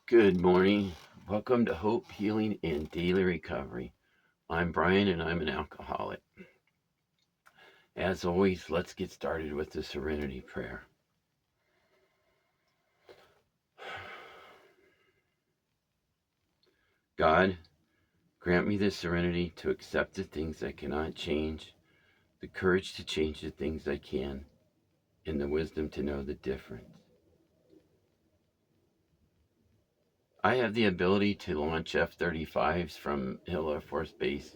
Good morning. Welcome to Hope, Healing, and Daily Recovery. I'm Brian and I'm an alcoholic. As always, let's get started with the Serenity Prayer. God, grant me the serenity to accept the things I cannot change, the courage to change the things I can, and the wisdom to know the difference. I have the ability to launch F-35s from Hill Air Force Base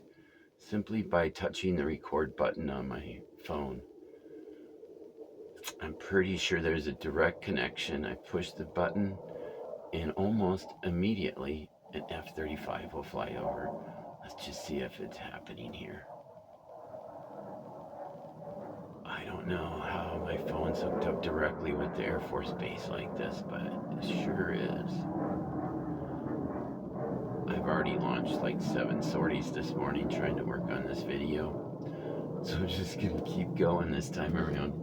simply by touching the record button on my phone. I'm pretty sure there's a direct connection. I push the button and almost immediately an F-35 will fly over. Let's just see if it's happening here. I don't know how my phone's hooked up directly with the Air Force Base like this, but it sure is. I've already launched like 7 sorties this morning trying to work on this video. So I'm just gonna keep going this time around.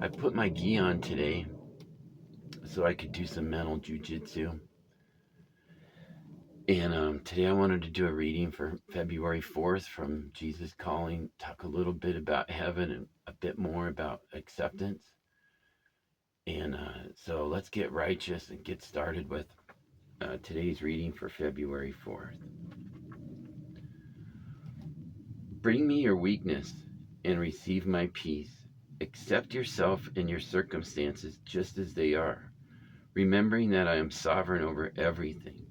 I put my gi on today so I could do some mental jujitsu. And today I wanted to do a reading for February 4th from Jesus Calling, talk a little bit about heaven and a bit more about acceptance. And so let's get righteous and get started with today's reading for February 4th. Bring me your weakness and receive my peace. Accept yourself and your circumstances just as they are, remembering that I am sovereign over everything.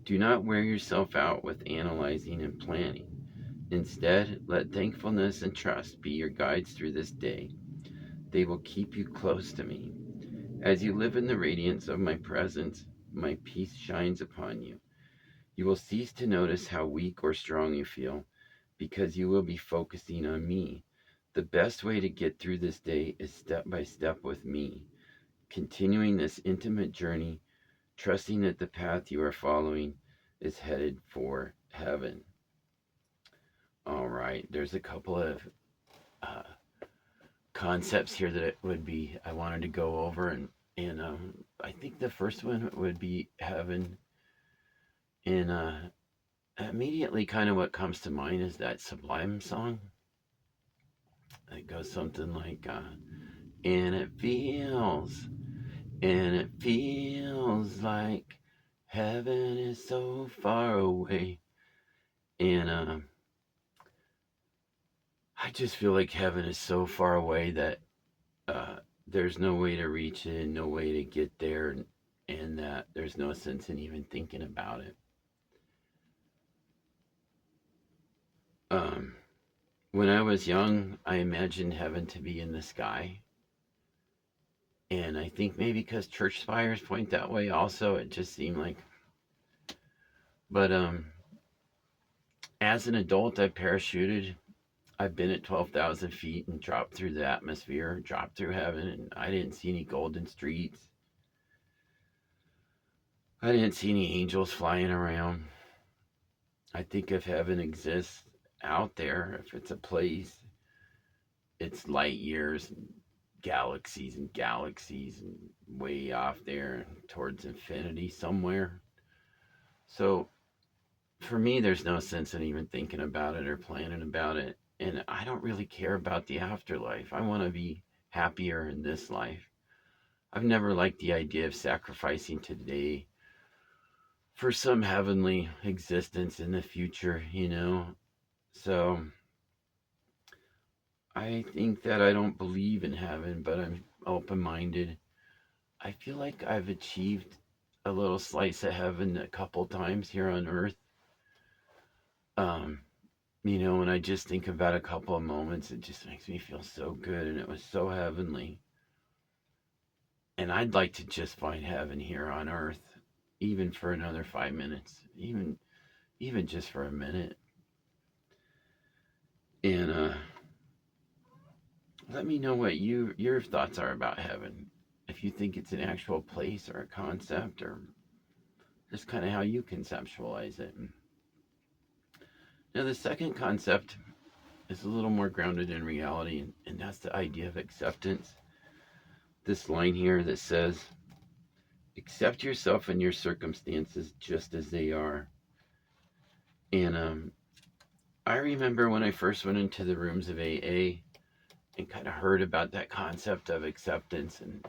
Do not wear yourself out with analyzing and planning. Instead, let thankfulness and trust be your guides through this day. They will keep you close to me. As you live in the radiance of my presence, my peace shines upon you. You will cease to notice how weak or strong you feel because you will be focusing on me. The best way to get through this day is step by step with me, continuing this intimate journey, trusting that the path you are following is headed for heaven. All right, there's a couple of uh, concepts here that I wanted to go over, and I think the first one would be heaven, and immediately kind of what comes to mind is that Sublime song. It goes something like, and it feels like heaven is so far away, and I just feel like heaven is so far away that uh, there's no way to reach it, no way to get there, and that there's no sense in even thinking about it. Um, when I was young, I imagined heaven to be in the sky. And I think maybe because church spires point that way also, it just seemed like. But as an adult, I parachuted. I've been at 12,000 feet and dropped through the atmosphere, dropped through heaven, and I didn't see any golden streets. I didn't see any angels flying around. I think if heaven exists out there, if it's a place, it's light years and galaxies and way off there towards infinity somewhere. So for me, there's no sense in even thinking about it or planning about it. And I don't really care about the afterlife. I want to be happier in this life. I've never liked the idea of sacrificing today for some heavenly existence in the future. So I think that I don't believe in heaven, but I'm open minded. I feel like I've achieved a little slice of heaven a couple times here on earth. Um, when I just think about a couple of moments, it just makes me feel so good, and it was so heavenly. And I'd like to just find heaven here on earth, even for another 5 minutes, even just for a minute. And let me know what your thoughts are about heaven. If you think it's an actual place or a concept, or just kind of how you conceptualize it. Now, the second concept is a little more grounded in reality, and that's the idea of acceptance. This line here that says, Accept yourself and your circumstances just as they are. And I remember when I first went into the rooms of AA and kind of heard about that concept of acceptance and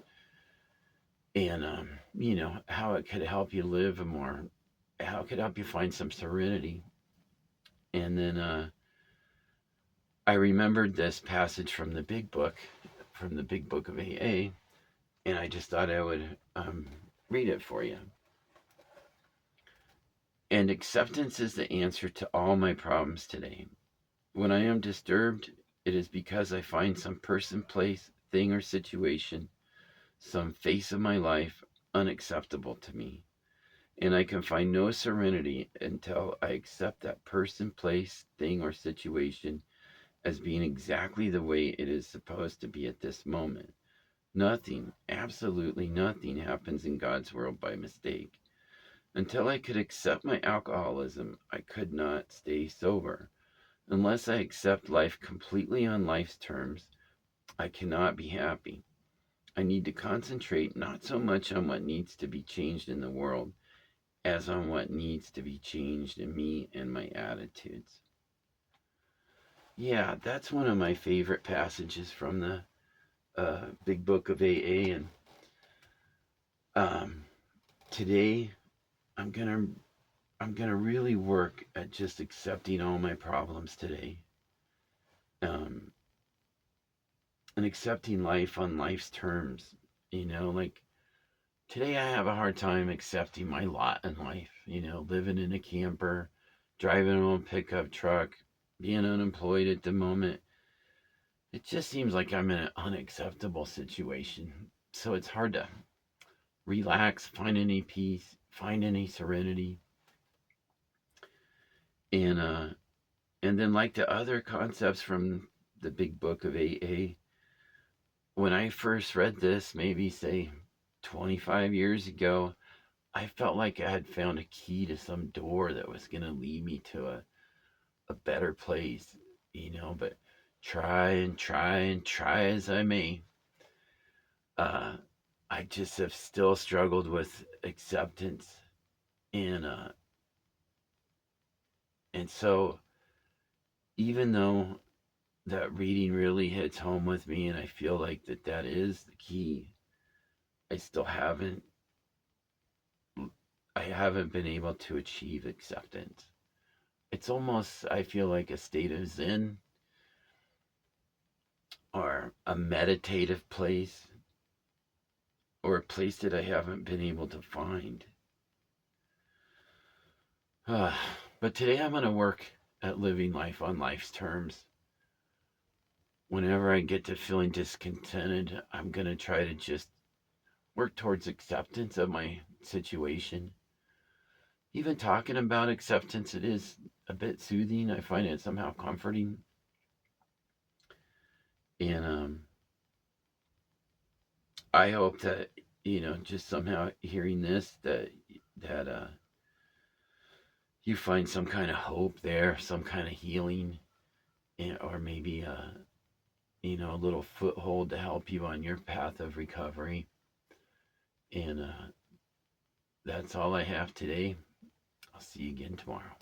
how it could help you live how it could help you find some serenity. And then I remembered this passage from the Big Book of A.A., and I just thought I would read it for you. And acceptance is the answer to all my problems today. When I am disturbed, it is because I find some person, place, thing, or situation, some phase of my life unacceptable to me. And I can find no serenity until I accept that person, place, thing, or situation as being exactly the way it is supposed to be at this moment. Nothing, absolutely nothing, happens in God's world by mistake. Until I could accept my alcoholism, I could not stay sober. Unless I accept life completely on life's terms, I cannot be happy. I need to concentrate not so much on what needs to be changed in the world as on what needs to be changed in me and my attitudes. Yeah, that's one of my favorite passages from the Big Book of A.A. And um, today I'm gonna really work at just accepting all my problems today, um, and accepting life on life's terms. Like today I have a hard time accepting my lot in life. Living in a camper, driving a pickup truck, being unemployed at the moment. It just seems like I'm in an unacceptable situation. So it's hard to relax, find any peace, find any serenity, and then like the other concepts from the Big Book of A.A. When I first read this, maybe say 25 years ago, I felt like I had found a key to some door that was going to lead me to a better place, but try and try and try as I may, uh, I just have still struggled with acceptance. And, and so even though that reading really hits home with me and I feel like that is the key, I still haven't been able to achieve acceptance. It's almost, I feel like, a state of zen or a meditative place or a place that I haven't been able to find. But today I'm going to work at living life on life's terms. Whenever I get to feeling discontented, I'm going to try to just work towards acceptance of my situation. Even talking about acceptance, it is a bit soothing. I find it somehow comforting. And I hope that, just somehow hearing this, that you find some kind of hope there, some kind of healing, or maybe a little foothold to help you on your path of recovery. And that's all I have today. I'll see you again tomorrow.